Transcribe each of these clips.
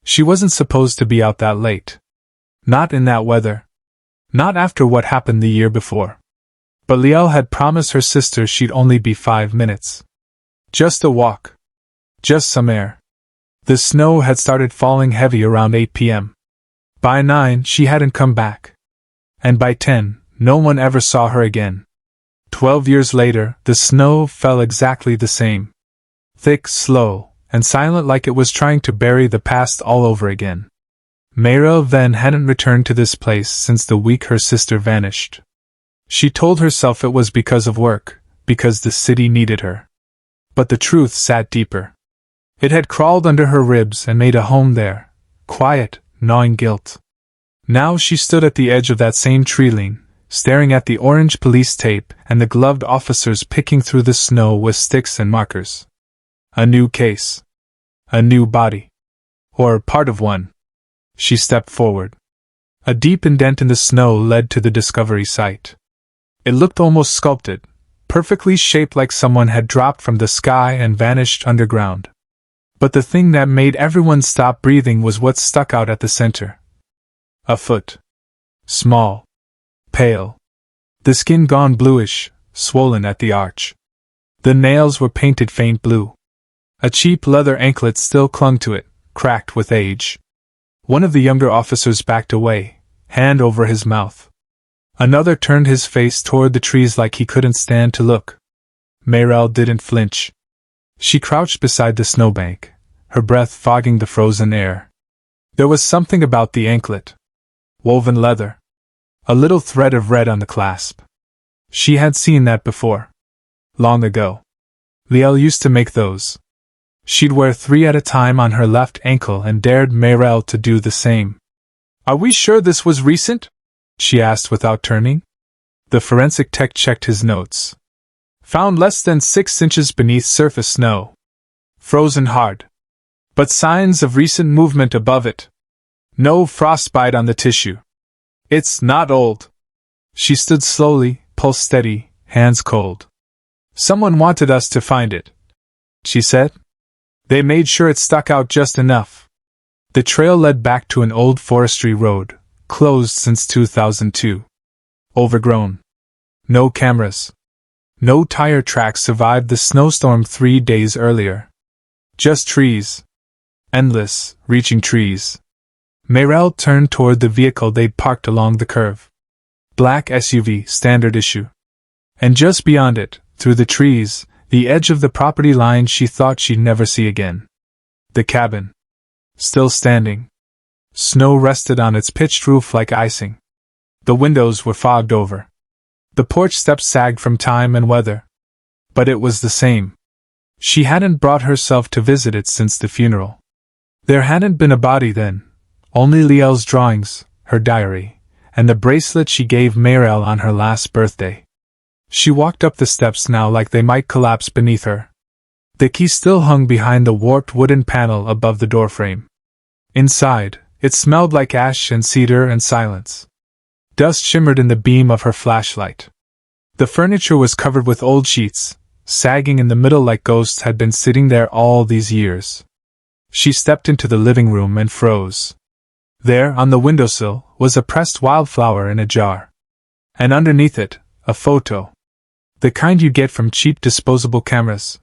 She wasn't supposed to be out that late. Not in that weather. Not after what happened the year before. But Liel had promised her sister she'd only be 5 minutes. Just a walk. Just some air. The snow had started falling heavy around 8 p.m. By 9 she hadn't come back. And by 10, no one ever saw her again. 12 years later, the snow fell exactly the same. Thick, slow, and silent, like it was trying to bury the past all over again. Meryl then hadn't returned to this place since the week her sister vanished. She told herself it was because of work, because the city needed her. But the truth sat deeper. It had crawled under her ribs and made a home there, quiet, gnawing guilt. Now she stood at the edge of that same tree-line, staring at the orange police tape and the gloved officers picking through the snow with sticks and markers. A new case. A new body. Or part of one. She stepped forward. A deep indent in the snow led to the discovery site. It looked almost sculpted, perfectly shaped, like someone had dropped from the sky and vanished underground. But the thing that made everyone stop breathing was what stuck out at the center. A foot. Small. Pale. The skin gone bluish, swollen at the arch. The nails were painted faint blue. A cheap leather anklet still clung to it, cracked with age. One of the younger officers backed away, hand over his mouth. Another turned his face toward the trees like he couldn't stand to look. Meryl didn't flinch. She crouched beside the snowbank, her breath fogging the frozen air. There was something about the anklet. Woven leather. A little thread of red on the clasp. She had seen that before. Long ago. Liel used to make those. She'd wear 3 at a time on her left ankle and dared Meryl to do the same. "Are we sure this was recent?" she asked without turning. The forensic tech checked his notes. Found less than 6 inches beneath surface snow. Frozen hard. But signs of recent movement above it. No frostbite on the tissue. It's not old. She stood slowly, pulse steady, hands cold. "Someone wanted us to find it," she said. "They made sure it stuck out just enough." The trail led back to an old forestry road, closed since 2002. Overgrown. No cameras. No tire tracks survived the snowstorm 3 days earlier. Just trees. Endless, reaching trees. Meryl turned toward the vehicle they'd parked along the curve. Black SUV, standard issue. And just beyond it, through the trees, the edge of the property line she thought she'd never see again. The cabin. Still standing. Snow rested on its pitched roof like icing. The windows were fogged over. The porch steps sagged from time and weather. But it was the same. She hadn't brought herself to visit it since the funeral. There hadn't been a body then. Only Liel's drawings, her diary, and the bracelet she gave Meryl on her last birthday. She walked up the steps now like they might collapse beneath her. The key still hung behind the warped wooden panel above the doorframe. Inside, it smelled like ash and cedar and silence. Dust shimmered in the beam of her flashlight. The furniture was covered with old sheets, sagging in the middle like ghosts had been sitting there all these years. She stepped into the living room and froze. There, on the windowsill, was a pressed wildflower in a jar. And underneath it, a photo. The kind you get from cheap disposable cameras.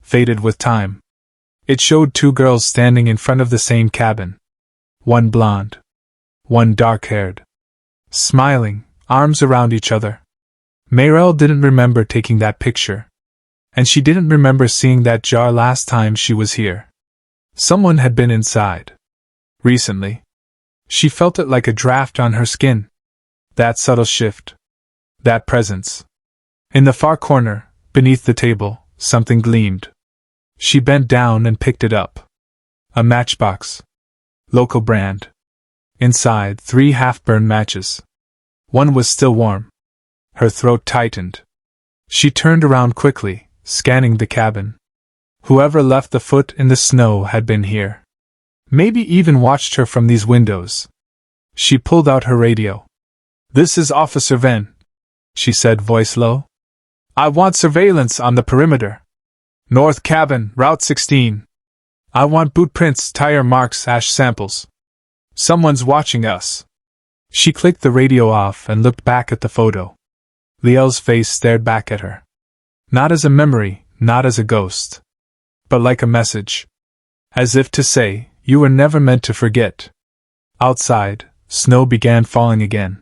Faded with time. It showed 2 girls standing in front of the same cabin. One blonde. One dark-haired. Smiling, arms around each other. Meryl didn't remember taking that picture. And she didn't remember seeing that jar last time she was here. Someone had been inside. Recently. She felt it like a draft on her skin. That subtle shift. That presence. In the far corner, beneath the table, something gleamed. She bent down and picked it up. A matchbox. Local brand. Inside, 3 half-burned matches. One was still warm. Her throat tightened. She turned around quickly, scanning the cabin. Whoever left the foot in the snow had been here. Maybe even watched her from these windows. She pulled out her radio. "This is Officer Venn," she said, voice low. "I want surveillance on the perimeter. North Cabin, Route 16. I want boot prints, tire marks, ash samples. Someone's watching us. She clicked the radio off and looked back at the photo. Liel's face stared back at her. Not as a memory, not as a ghost. But like a message. As if to say, you were never meant to forget. Outside, snow began falling again.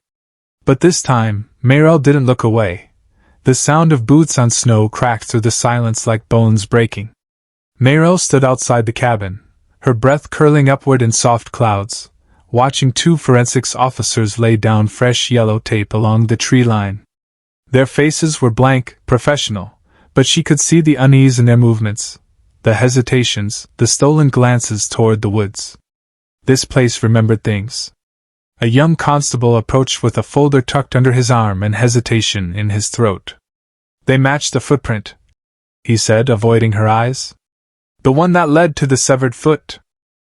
But this time, Meryl didn't look away. The sound of boots on snow cracked through the silence like bones breaking. Meryl stood outside the cabin, her breath curling upward in soft clouds, watching two forensics officers lay down fresh yellow tape along the tree line. Their faces were blank, professional, but she could see the unease in their movements, the hesitations, the stolen glances toward the woods. This place remembered things. A young constable approached with a folder tucked under his arm and hesitation in his throat. They matched the footprint, he said, avoiding her eyes. The one that led to the severed foot.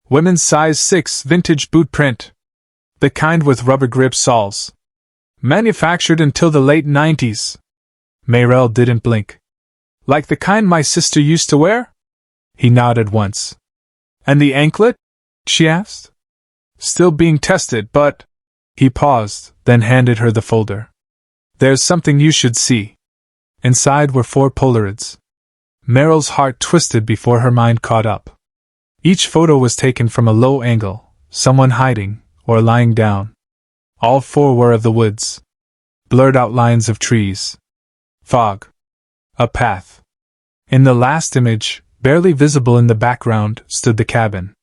Women's size 6 vintage boot print. The kind with rubber grip soles. Manufactured until the late 90s. Meryl didn't blink. Like the kind my sister used to wear? He nodded once. And the anklet? She asked. Still being tested, but... He paused, then handed her the folder. There's something you should see. Inside were 4 Polaroids. Meryl's heart twisted before her mind caught up. Each photo was taken from a low angle, someone hiding, or lying down. All 4 were of the woods. Blurred outlines of trees. Fog. A path. In the last image, barely visible in the background, stood the cabin.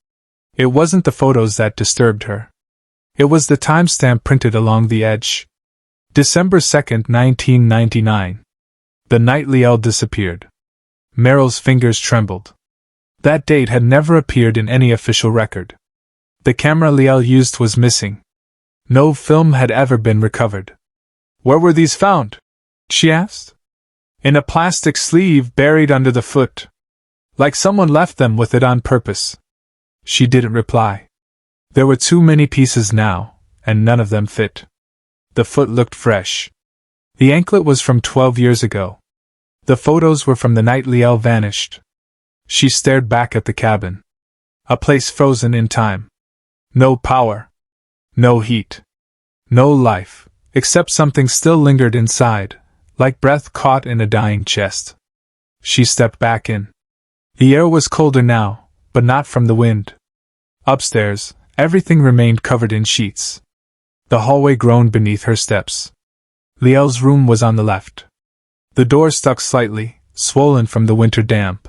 It wasn't the photos that disturbed her. It was the timestamp printed along the edge. December 2nd, 1999. The night Liel disappeared. Meryl's fingers trembled. That date had never appeared in any official record. The camera Liel used was missing. No film had ever been recovered. Where were these found? She asked. In a plastic sleeve buried under the foot. Like someone left them with it on purpose. She didn't reply. There were too many pieces now, and none of them fit. The foot looked fresh. The anklet was from 12 years ago. The photos were from the night Liel vanished. She stared back at the cabin. A place frozen in time. No power. No heat. No life, except something still lingered inside, like breath caught in a dying chest. She stepped back in. The air was colder now, but not from the wind. Upstairs, everything remained covered in sheets. The hallway groaned beneath her steps. Liel's room was on the left. The door stuck slightly, swollen from the winter damp.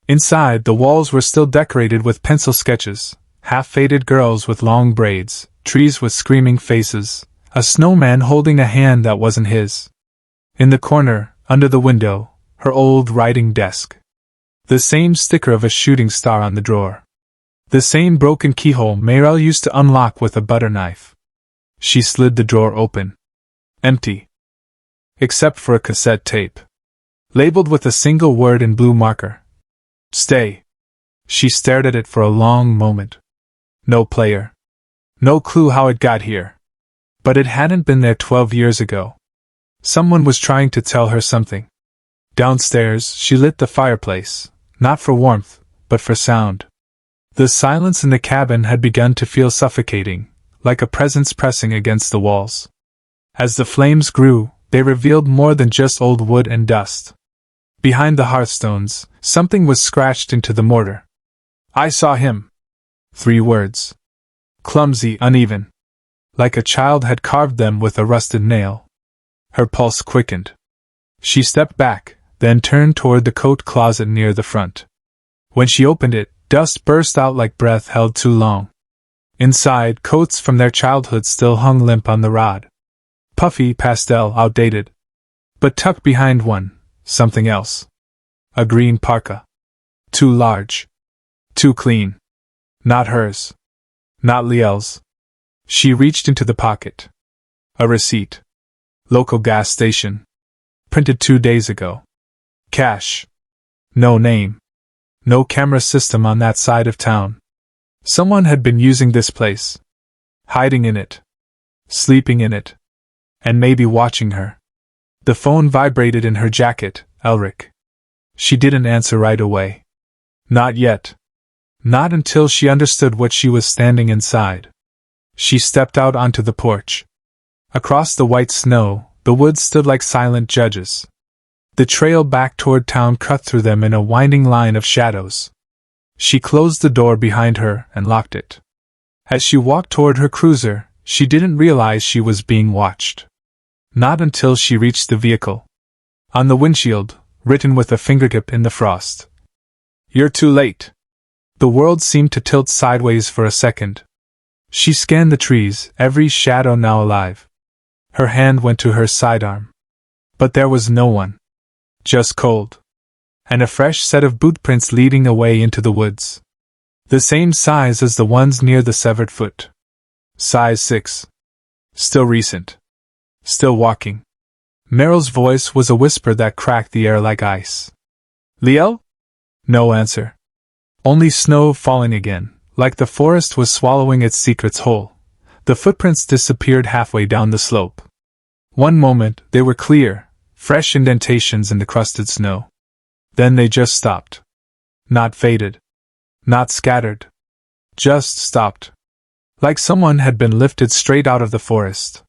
Inside, the walls were still decorated with pencil sketches, half-faded girls with long braids, trees with screaming faces, a snowman holding a hand that wasn't his. In the corner, under the window, her old writing desk. The same sticker of a shooting star on the drawer. The same broken keyhole Meryl used to unlock with a butter knife. She slid the drawer open. Empty. Except for a cassette tape. Labeled with a single word in blue marker. Stay. She stared at it for a long moment. No player. No clue how it got here. But it hadn't been there 12 years ago. Someone was trying to tell her something. Downstairs, she lit the fireplace, not for warmth, but for sound. The silence in the cabin had begun to feel suffocating, like a presence pressing against the walls. As the flames grew, they revealed more than just old wood and dust. Behind the hearthstones, something was scratched into the mortar. I saw him. 3 words. Clumsy, uneven. Like a child had carved them with a rusted nail. Her pulse quickened. She stepped back, then turned toward the coat closet near the front. When she opened it, dust burst out like breath held too long. Inside, coats from their childhood still hung limp on the rod. Puffy, pastel, outdated. But tucked behind one, something else. A green parka. Too large. Too clean. Not hers. Not Liel's. She reached into the pocket. A receipt. Local gas station. Printed 2 days ago. Cash. No name. No camera system on that side of town. Someone had been using this place. Hiding in it. Sleeping in it. And maybe watching her. The phone vibrated in her jacket, Elric. She didn't answer right away. Not yet. Not until she understood what she was standing inside. She stepped out onto the porch. Across the white snow, the woods stood like silent judges. The trail back toward town cut through them in a winding line of shadows. She closed the door behind her and locked it. As she walked toward her cruiser, she didn't realize she was being watched. Not until she reached the vehicle. On the windshield, written with a fingertip in the frost, "You're too late." The world seemed to tilt sideways for a second. She scanned the trees, every shadow now alive. Her hand went to her sidearm. But there was no one. Just cold. And a fresh set of boot prints leading away into the woods. The same size as the ones near the severed foot. Size 6. Still recent. Still walking. Meryl's voice was a whisper that cracked the air like ice. "Liel?" No answer. Only snow falling again, like the forest was swallowing its secrets whole. The footprints disappeared halfway down the slope. One moment, they were clear, fresh indentations in the crusted snow. Then they just stopped. Not faded. Not scattered. Just stopped. Like someone had been lifted straight out of the forest.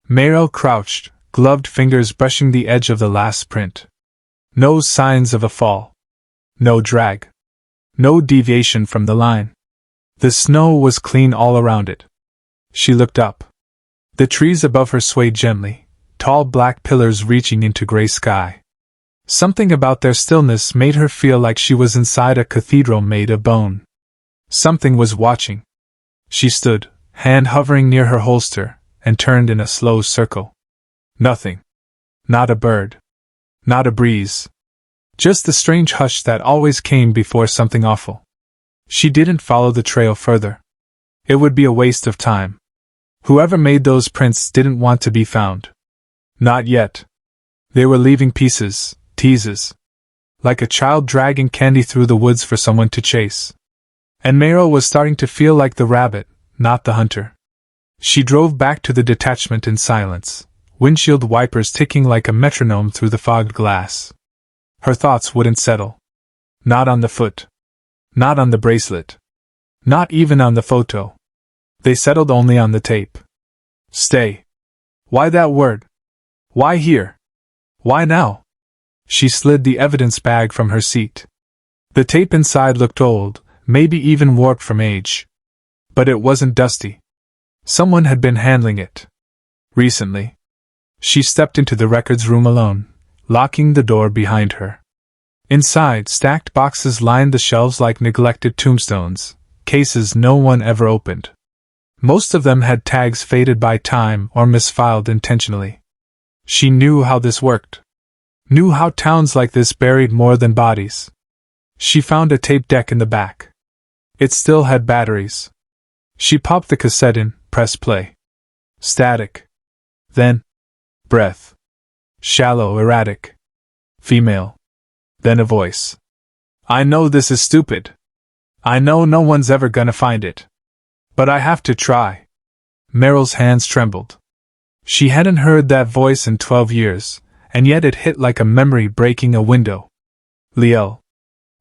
Meryl crouched, gloved fingers brushing the edge of the last print. No signs of a fall. No drag. No deviation from the line. The snow was clean all around it. She looked up. The trees above her swayed gently, tall black pillars reaching into gray sky. Something about their stillness made her feel like she was inside a cathedral made of bone. Something was watching. She stood, hand hovering near her holster, and turned in a slow circle. Nothing. Not a bird. Not a breeze. Just the strange hush that always came before something awful. She didn't follow the trail further. It would be a waste of time. Whoever made those prints didn't want to be found. Not yet. They were leaving pieces, teases. Like a child dragging candy through the woods for someone to chase. And Meryl was starting to feel like the rabbit, not the hunter. She drove back to the detachment in silence, windshield wipers ticking like a metronome through the fogged glass. Her thoughts wouldn't settle. Not on the foot. Not on the bracelet. Not even on the photo. They settled only on the tape. Stay. Why that word? Why here? Why now? She slid the evidence bag from her seat. The tape inside looked old, maybe even warped from age. But it wasn't dusty. Someone had been handling it. Recently. She stepped into the records room alone, locking the door behind her. Inside, stacked boxes lined the shelves like neglected tombstones, cases no one ever opened. Most of them had tags faded by time or misfiled intentionally. She knew how this worked. Knew how towns like this buried more than bodies. She found a tape deck in the back. It still had batteries. She popped the cassette in, pressed play. Static. Then, breath. Shallow, erratic. Female. Then a voice. "I know this is stupid. I know no one's ever gonna find it. But I have to try." Meryl's hands trembled. She hadn't heard that voice in 12 years, and yet it hit like a memory breaking a window. "Liel.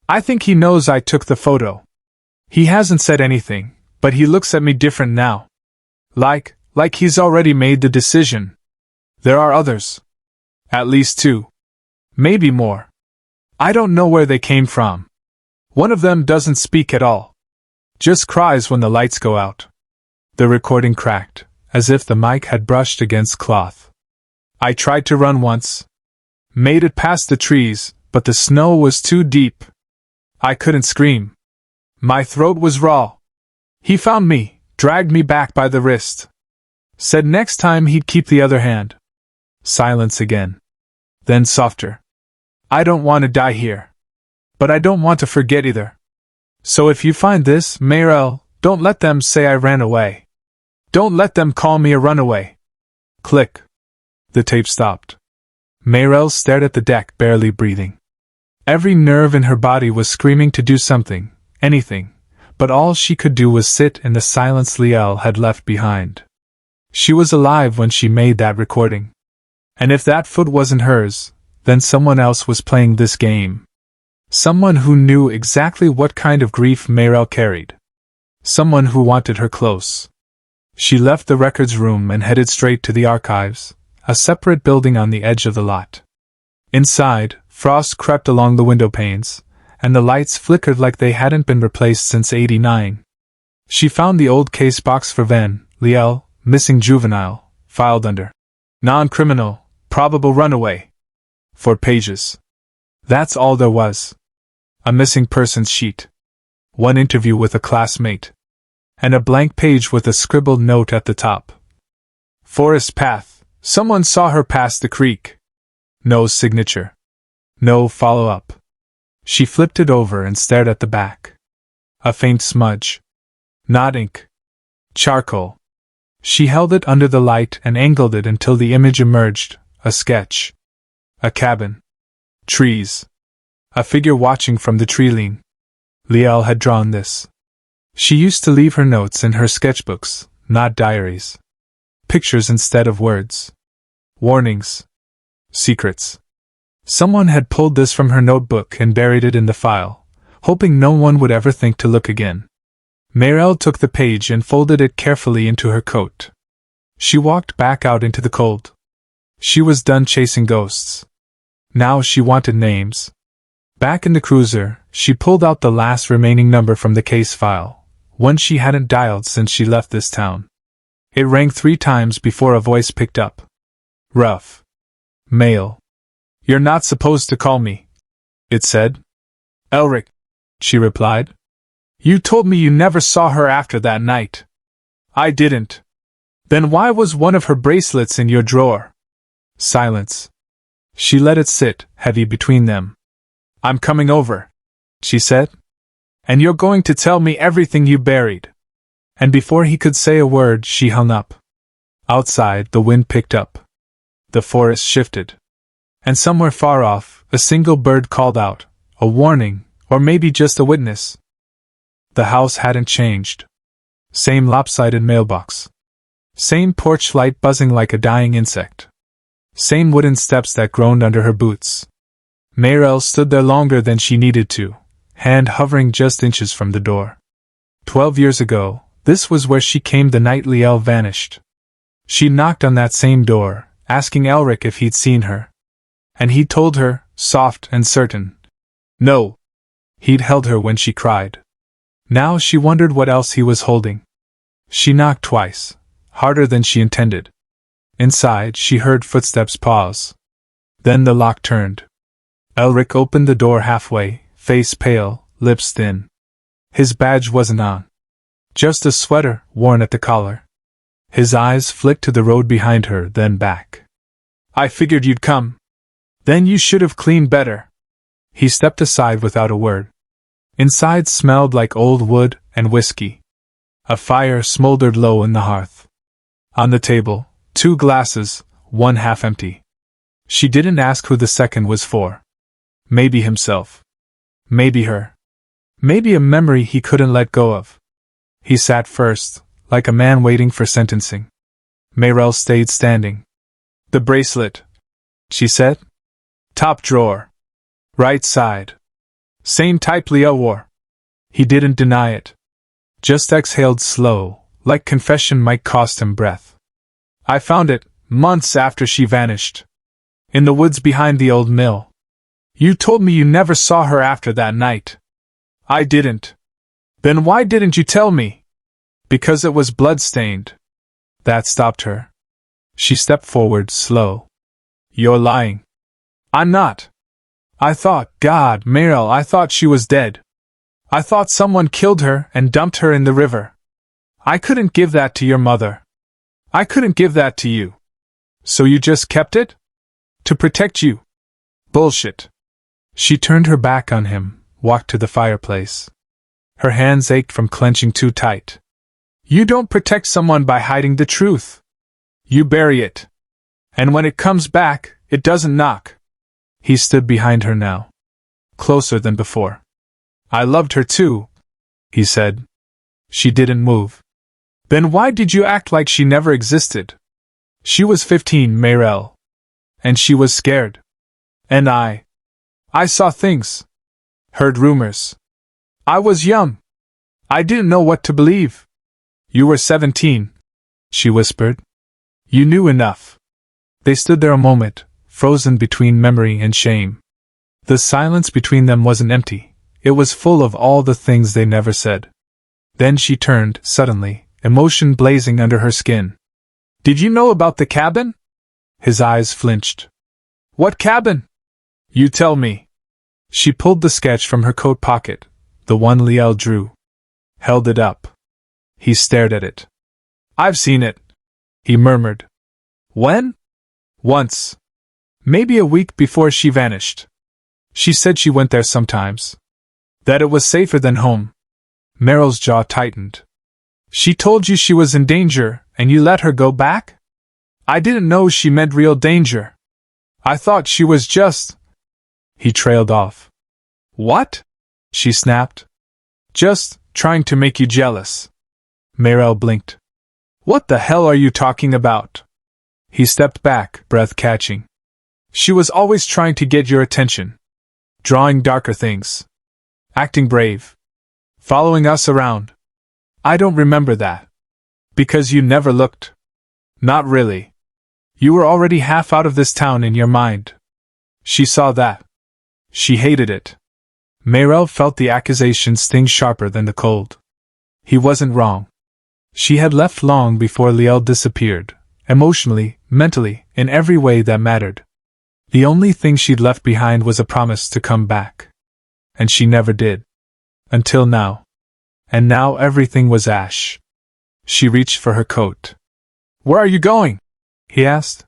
I think he knows I took the photo. He hasn't said anything, but he looks at me different now. Like he's already made the decision. There are others. At least 2. Maybe more. I don't know where they came from. One of them doesn't speak at all. Just cries when the lights go out." The recording cracked, as if the mic had brushed against cloth. "I tried to run once. Made it past the trees, but the snow was too deep. I couldn't scream. My throat was raw. He found me, dragged me back by the wrist. Said next time he'd keep the other hand." Silence again. Then softer. "I don't want to die here. But I don't want to forget either. So if you find this, Meryl, don't let them say I ran away. Don't let them call me a runaway." Click. The tape stopped. Meryl stared at the deck, barely breathing. Every nerve in her body was screaming to do something, anything, but all she could do was sit in the silence Liel had left behind. She was alive when she made that recording. And if that foot wasn't hers, then someone else was playing this game. Someone who knew exactly what kind of grief Mayrel carried. Someone who wanted her close. She left the records room and headed straight to the archives, a separate building on the edge of the lot. Inside, frost crept along the window panes, and the lights flickered like they hadn't been replaced since '89. She found the old case box for Van Liel, missing juvenile, filed under non-criminal, probable runaway. 4 pages. That's all there was. A missing persons sheet. 1 interview with a classmate. And a blank page with a scribbled note at the top. Forest path. Someone saw her pass the creek. No signature. No follow-up. She flipped it over and stared at the back. A faint smudge. Not ink. Charcoal. She held it under the light and angled it until the image emerged, a sketch. A cabin. Trees. A figure watching from the tree line. Liel had drawn this. She used to leave her notes in her sketchbooks, not diaries. Pictures instead of words. Warnings. Secrets. Someone had pulled this from her notebook and buried it in the file, hoping no one would ever think to look again. Mayrel took the page and folded it carefully into her coat. She walked back out into the cold. She was done chasing ghosts. Now she wanted names. Back in the cruiser, she pulled out the last remaining number from the case file, one she hadn't dialed since she left this town. It rang 3 times before a voice picked up. Rough. Male. You're not supposed to call me, it said. Elric, she replied. You told me you never saw her after that night. I didn't. Then why was one of her bracelets in your drawer? Silence. She let it sit, heavy between them. I'm coming over, she said. And you're going to tell me everything you buried. And before he could say a word, she hung up. Outside, the wind picked up. The forest shifted. And somewhere far off, a single bird called out, a warning, or maybe just a witness. The house hadn't changed. Same lopsided mailbox. Same porch light buzzing like a dying insect. Same wooden steps that groaned under her boots. Mayrel stood there longer than she needed to, hand hovering just inches from the door. 12 years ago, this was where she came the night Liel vanished. She knocked on that same door, asking Elric if he'd seen her. And he'd told her, soft and certain. No. He'd held her when she cried. Now she wondered what else he was holding. She knocked twice, harder than she intended. Inside, she heard footsteps pause. Then the lock turned. Elric opened the door halfway, face pale, lips thin. His badge wasn't on. Just a sweater, worn at the collar. His eyes flicked to the road behind her, then back. I figured you'd come. Then you should have cleaned better. He stepped aside without a word. Inside smelled like old wood and whiskey. A fire smoldered low in the hearth. On the table, 2 glasses, one half empty. She didn't ask who the second was for. Maybe himself. Maybe her. Maybe a memory he couldn't let go of. He sat first, like a man waiting for sentencing. Mayrel stayed standing. The bracelet, she said. Top drawer. Right side. Same type Leo wore. He didn't deny it. Just exhaled slow, like confession might cost him breath. I found it, months after she vanished. In the woods behind the old mill. You told me you never saw her after that night. I didn't. Then why didn't you tell me? Because it was blood-stained. That stopped her. She stepped forward, slow. You're lying. I'm not. I thought, God, Mayrel, I thought she was dead. I thought someone killed her and dumped her in the river. I couldn't give that to your mother. I couldn't give that to you. So you just kept it? To protect you? Bullshit. She turned her back on him, walked to the fireplace. Her hands ached from clenching too tight. You don't protect someone by hiding the truth. You bury it. And when it comes back, it doesn't knock. He stood behind her now. Closer than before. I loved her too, he said. She didn't move. Then why did you act like she never existed? She was 15, Mayrel. And she was scared. And I saw things. Heard rumors. I was young. I didn't know what to believe. You were 17, she whispered. You knew enough. They stood there a moment, frozen between memory and shame. The silence between them wasn't empty, it was full of all the things they never said. Then she turned, suddenly, emotion blazing under her skin. Did you know about the cabin? His eyes flinched. What cabin? You tell me. She pulled the sketch from her coat pocket, the one Liel drew. Held it up. He stared at it. I've seen it, he murmured. When? Once. Maybe a week before she vanished. She said she went there sometimes. That it was safer than home. Meryl's jaw tightened. She told you she was in danger, and you let her go back? I didn't know she meant real danger. I thought she was just... He trailed off. What? She snapped. Just trying to make you jealous. Meryl blinked. What the hell are you talking about? He stepped back, breath catching. She was always trying to get your attention. Drawing darker things. Acting brave. Following us around. I don't remember that. Because you never looked. Not really. You were already half out of this town in your mind. She saw that. She hated it. Meryl felt the accusation sting sharper than the cold. He wasn't wrong. She had left long before Liel disappeared, emotionally, mentally, in every way that mattered. The only thing she'd left behind was a promise to come back. And she never did. Until now. And now everything was ash. She reached for her coat. Where are you going? He asked.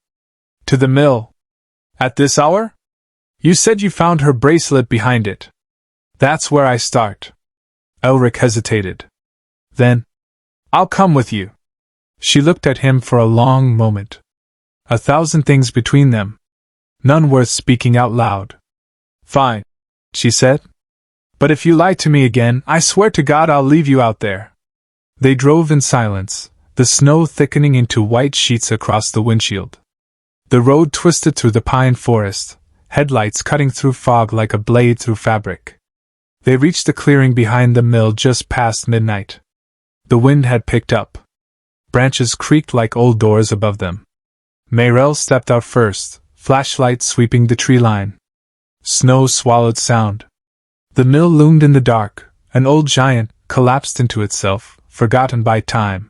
To the mill. At this hour? You said you found her bracelet behind it. That's where I start. Elric hesitated. Then, I'll come with you. She looked at him for a long moment. 1,000 things between them. None worth speaking out loud. Fine, she said. But if you lie to me again, I swear to God I'll leave you out there. They drove in silence, the snow thickening into white sheets across the windshield. The road twisted through the pine forest, headlights cutting through fog like a blade through fabric. They reached the clearing behind the mill just past midnight. The wind had picked up. Branches creaked like old doors above them. Meryl stepped out first, flashlight sweeping the tree line. Snow swallowed sound. The mill loomed in the dark, an old giant, collapsed into itself, forgotten by time.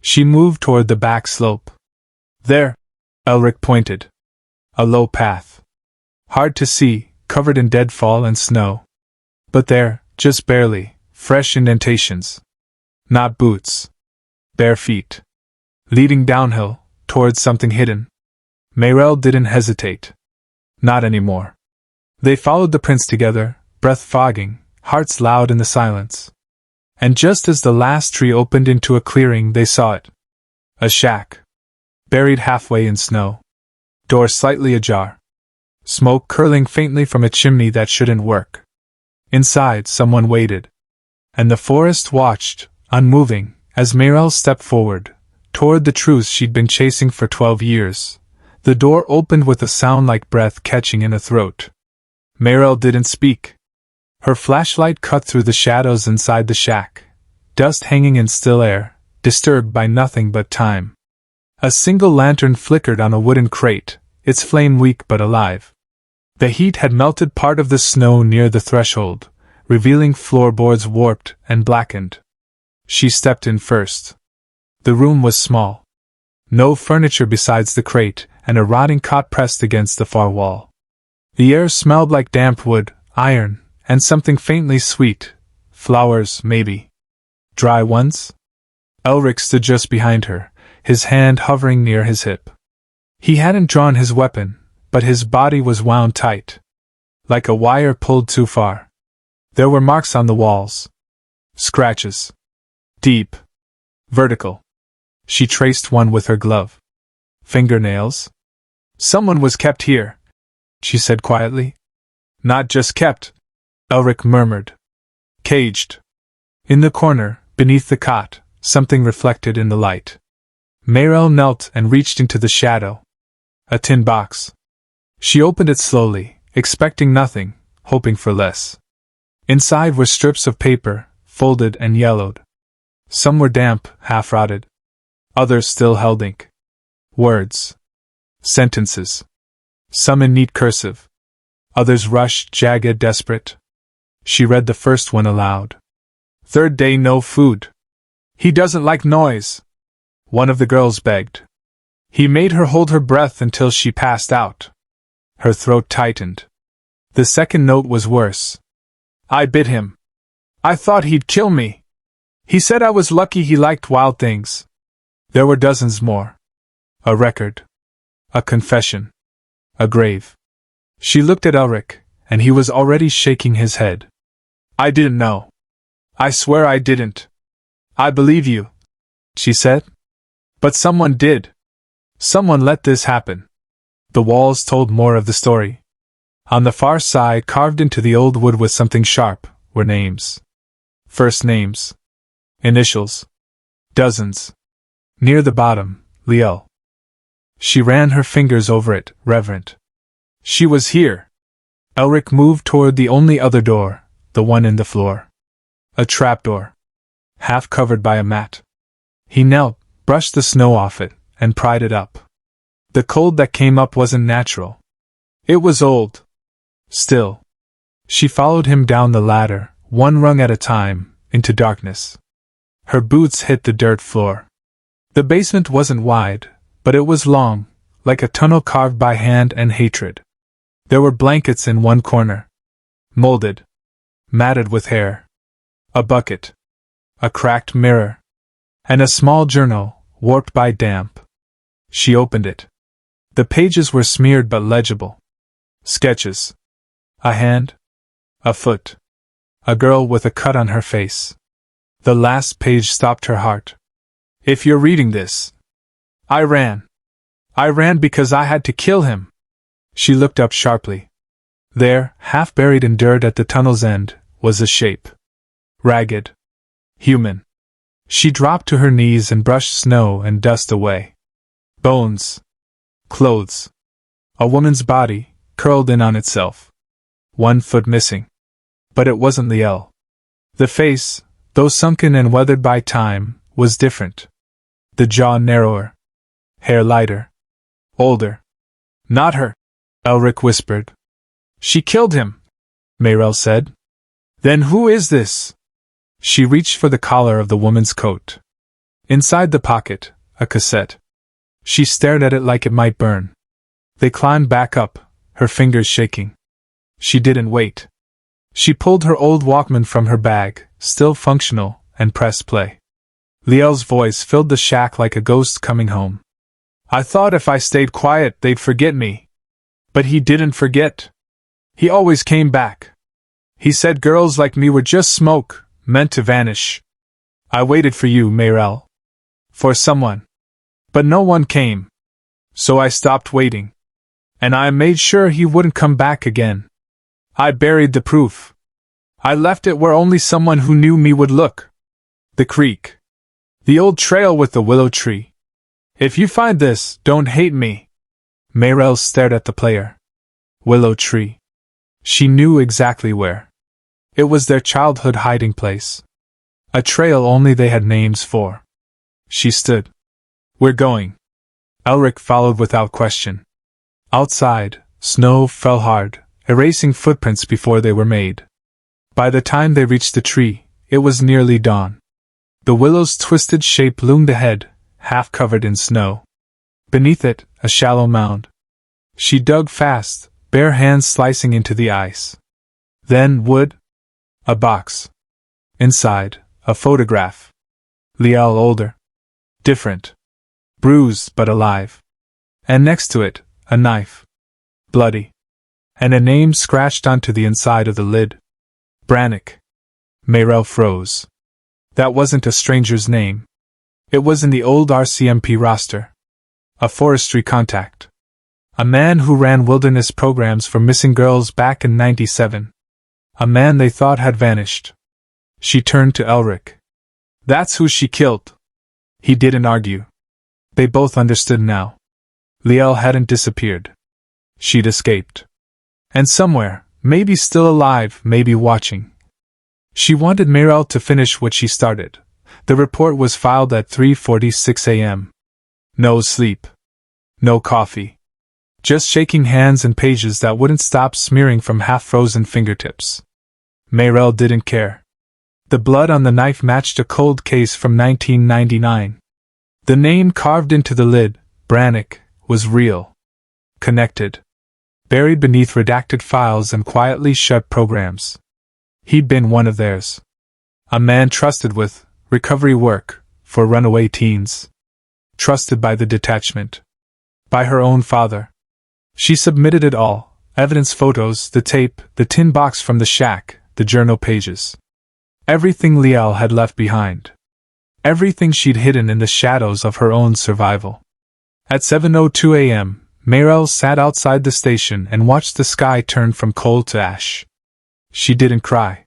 She moved toward the back slope. There, Elric pointed. A low path. Hard to see, covered in deadfall and snow. But there, just barely, fresh indentations. Not boots. Bare feet. Leading downhill, towards something hidden. Meryl didn't hesitate. Not anymore. They followed the prints together, breath fogging, hearts loud in the silence. And just as the last tree opened into a clearing, they saw it. A shack. Buried halfway in snow. Door slightly ajar. Smoke curling faintly from a chimney that shouldn't work. Inside, someone waited. And the forest watched, unmoving, as Meryl stepped forward, toward the truth she'd been chasing for 12 years. The door opened with a sound like breath catching in a throat. Meryl didn't speak. Her flashlight cut through the shadows inside the shack, dust hanging in still air, disturbed by nothing but time. A single lantern flickered on a wooden crate, its flame weak but alive. The heat had melted part of the snow near the threshold, revealing floorboards warped and blackened. She stepped in first. The room was small. No furniture besides the crate, and a rotting cot pressed against the far wall. The air smelled like damp wood, iron, and something faintly sweet. Flowers, maybe. Dry ones? Elric stood just behind her, his hand hovering near his hip. He hadn't drawn his weapon, but his body was wound tight. Like a wire pulled too far. There were marks on the walls. Scratches. Deep. Vertical. She traced one with her glove. Fingernails? Someone was kept here, she said quietly. Not just kept, Elric murmured. Caged. In the corner, beneath the cot, something reflected in the light. Meryl knelt and reached into the shadow. A tin box. She opened it slowly, expecting nothing, hoping for less. Inside were strips of paper, folded and yellowed. Some were damp, half-rotted. Others still held ink. Words. Sentences. Some in neat cursive. Others rushed, jagged, desperate. She read the first one aloud. "Third day no food. He doesn't like noise," one of the girls begged. He made her hold her breath until she passed out. Her throat tightened. The second note was worse. "I bit him. I thought he'd kill me. He said I was lucky he liked wild things." There were dozens more. A record. A confession. A grave. She looked at Elric, and he was already shaking his head. "I didn't know. I swear I didn't. I believe you," she said. "But someone did. Someone let this happen." The walls told more of the story. On the far side, carved into the old wood with something sharp, were names. First names. Initials. Dozens. Near the bottom, Liel. She ran her fingers over it, reverent. She was here. Elric moved toward the only other door, the one in the floor. A trapdoor. Half covered by a mat. He knelt, brushed the snow off it, and pried it up. The cold that came up wasn't natural. It was old. Still. She followed him down the ladder, one rung at a time, into darkness. Her boots hit the dirt floor. The basement wasn't wide, but it was long, like a tunnel carved by hand and hatred. There were blankets in one corner. Molded. Matted with hair. A bucket. A cracked mirror. And a small journal, warped by damp. She opened it. The pages were smeared but legible. Sketches. A hand. A foot. A girl with a cut on her face. The last page stopped her heart. "If you're reading this." I ran. I ran because I had to kill him." She looked up sharply. There, half buried in dirt at the tunnel's end, was a shape. Ragged. Human. She dropped to her knees and brushed snow and dust away. Bones. Clothes. A woman's body, curled in on itself. One foot missing. But it wasn't Liel. The face, though sunken and weathered by time, was different. The jaw narrower. Hair lighter. Older. "Not her," Elric whispered. "She killed him," Mayrel said. "Then who is this?" She reached for the collar of the woman's coat. Inside the pocket, a cassette. She stared at it like it might burn. They climbed back up, her fingers shaking. She didn't wait. She pulled her old Walkman from her bag, still functional, and pressed play. Liel's voice filled the shack like a ghost coming home. "I thought if I stayed quiet they'd forget me. But he didn't forget. He always came back. He said girls like me were just smoke, meant to vanish. I waited for you, Mayrel. For someone. But no one came. So I stopped waiting. And I made sure he wouldn't come back again. I buried the proof. I left it where only someone who knew me would look. The creek. The old trail with the willow tree. If you find this, don't hate me." Mayrel stared at the player. Willow tree. She knew exactly where. It was their childhood hiding place. A trail only they had names for. She stood. "We're going." Elric followed without question. Outside, snow fell hard, erasing footprints before they were made. By the time they reached the tree, it was nearly dawn. The willow's twisted shape loomed ahead, half covered in snow. Beneath it, a shallow mound. She dug fast, bare hands slicing into the ice. Then wood. A box. Inside, a photograph. Liel older. Different. Bruised but alive. And next to it, a knife. Bloody. And a name scratched onto the inside of the lid. Brannick. Mayrel froze. That wasn't a stranger's name. It was in the old RCMP roster. A forestry contact. A man who ran wilderness programs for missing girls back in '97. A man they thought had vanished. She turned to Elric. "That's who she killed." He didn't argue. They both understood now. Liel hadn't disappeared. She'd escaped. And somewhere, maybe still alive, maybe watching, She wanted Meryl to finish what she started. The report was filed at 3:46 a.m. No sleep. No coffee. Just shaking hands and pages that wouldn't stop smearing from half-frozen fingertips. Meryl didn't care. The blood on the knife matched a cold case from 1999. The name carved into the lid, Brannick, was real. Connected. Buried beneath redacted files and quietly shut programs. He'd been one of theirs. A man trusted with recovery work for runaway teens. Trusted by the detachment. By her own father. She submitted it all, evidence photos, the tape, the tin box from the shack, the journal pages. Everything Liel had left behind. Everything she'd hidden in the shadows of her own survival. At 7:02 a.m., Meryl sat outside the station and watched the sky turn from coal to ash. She didn't cry.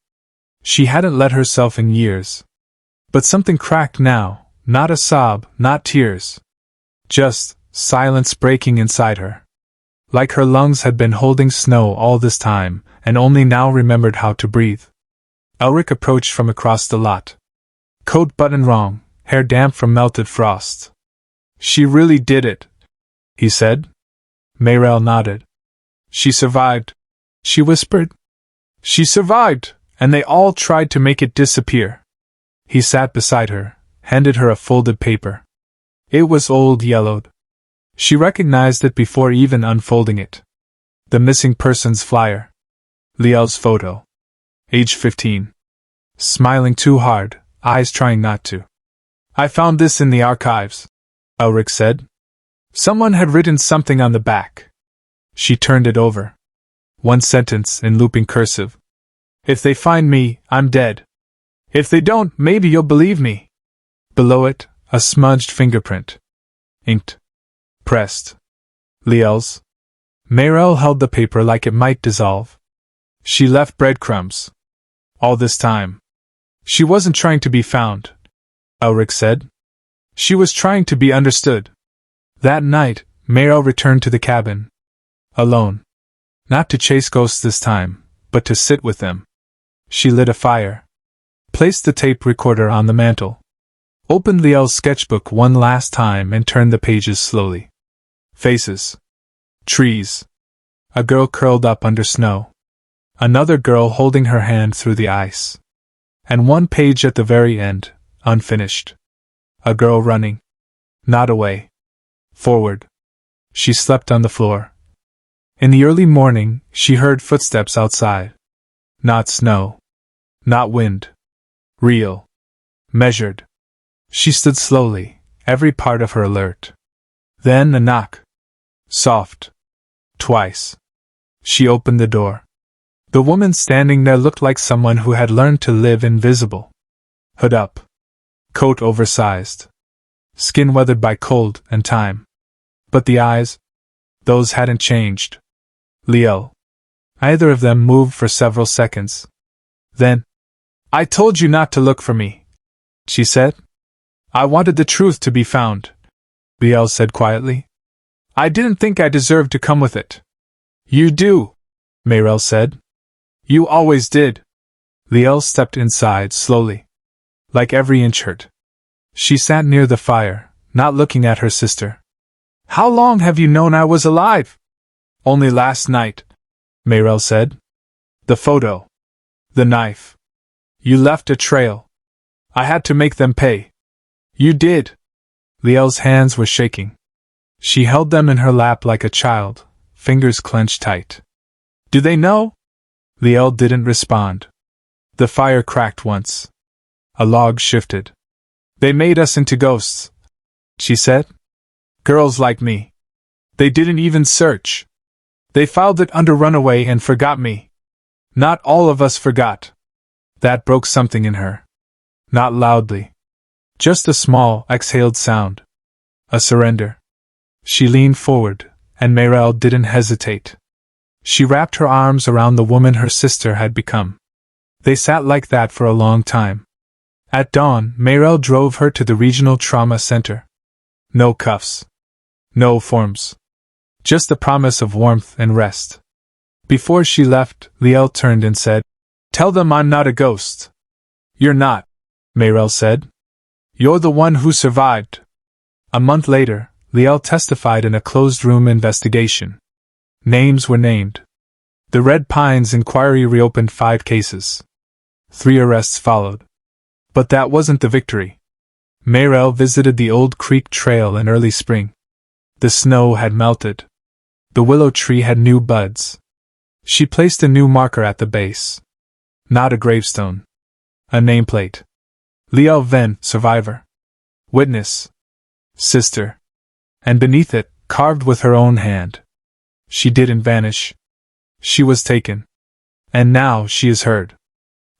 She hadn't let herself in years. But something cracked now, not a sob, not tears. Just silence breaking inside her. Like her lungs had been holding snow all this time, and only now remembered how to breathe. Elric approached from across the lot. Coat button wrong, hair damp from melted frost. "She really did it," he said. Meryl nodded. "She survived," she whispered. "She survived, and they all tried to make it disappear." He sat beside her, handed her a folded paper. It was old, yellowed. She recognized it before even unfolding it. The missing persons flyer. Liel's photo. Age 15. Smiling too hard, eyes trying not to. "I found this in the archives," Elric said. Someone had written something on the back. She turned it over. One sentence in looping cursive. "If they find me, I'm dead. If they don't, maybe you'll believe me." Below it, a smudged fingerprint. Inked. Pressed. Liel's. Meryl held the paper like it might dissolve. She left breadcrumbs. All this time. She wasn't trying to be found, Elric said. She was trying to be understood. That night, Meryl returned to the cabin. Alone. Not to chase ghosts this time, but to sit with them. She lit a fire. Placed the tape recorder on the mantel. Opened Liel's sketchbook one last time and turned the pages slowly. Faces. Trees. A girl curled up under snow. Another girl holding her hand through the ice. And one page at the very end, unfinished. A girl running. Not away. Forward. She slept on the floor. In the early morning, she heard footsteps outside. Not snow. Not wind. Real. Measured. She stood slowly, every part of her alert. Then a knock. Soft. Twice. She opened the door. The woman standing there looked like someone who had learned to live invisible. Hood up. Coat oversized. Skin weathered by cold and time. But the eyes? Those hadn't changed. Liel. Either of them moved for several seconds. Then, "I told you not to look for me," she said. "I wanted the truth to be found," Liel said quietly. "I didn't think I deserved to come with it." "You do," Meryl said. "You always did." Liel stepped inside slowly. Like every inch hurt. She sat near the fire, not looking at her sister. "How long have you known I was alive?" "Only last night," Meryl said. "The photo. The knife. You left a trail. I had to make them pay." "You did." Liel's hands were shaking. She held them in her lap like a child, fingers clenched tight. "Do they know?" Liel didn't respond. The fire cracked once. A log shifted. "They made us into ghosts," she said. "Girls like me. They didn't even search. They filed it under runaway and forgot me. Not all of us forgot." That broke something in her. Not loudly. Just a small, exhaled sound. A surrender. She leaned forward, and Meryl didn't hesitate. She wrapped her arms around the woman her sister had become. They sat like that for a long time. At dawn, Meryl drove her to the regional trauma center. No cuffs. No forms. Just the promise of warmth and rest. Before she left, Liel turned and said, "Tell them I'm not a ghost. You're not, Mayrel said. You're the one who survived. A month later, Liel testified in a closed-room investigation. Names were named. The Red Pines inquiry reopened 5 cases. 3 arrests followed. But that wasn't the victory. Mayrel visited the old creek trail in early spring. The snow had melted. The willow tree had new buds. She placed a new marker at the base. Not a gravestone. A nameplate. Liel Ven, survivor. Witness. Sister. And beneath it, carved with her own hand. She didn't vanish. She was taken. And now she is heard.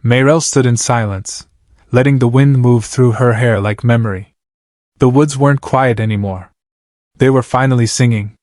Mayrel stood in silence, letting the wind move through her hair like memory. The woods weren't quiet anymore. They were finally singing.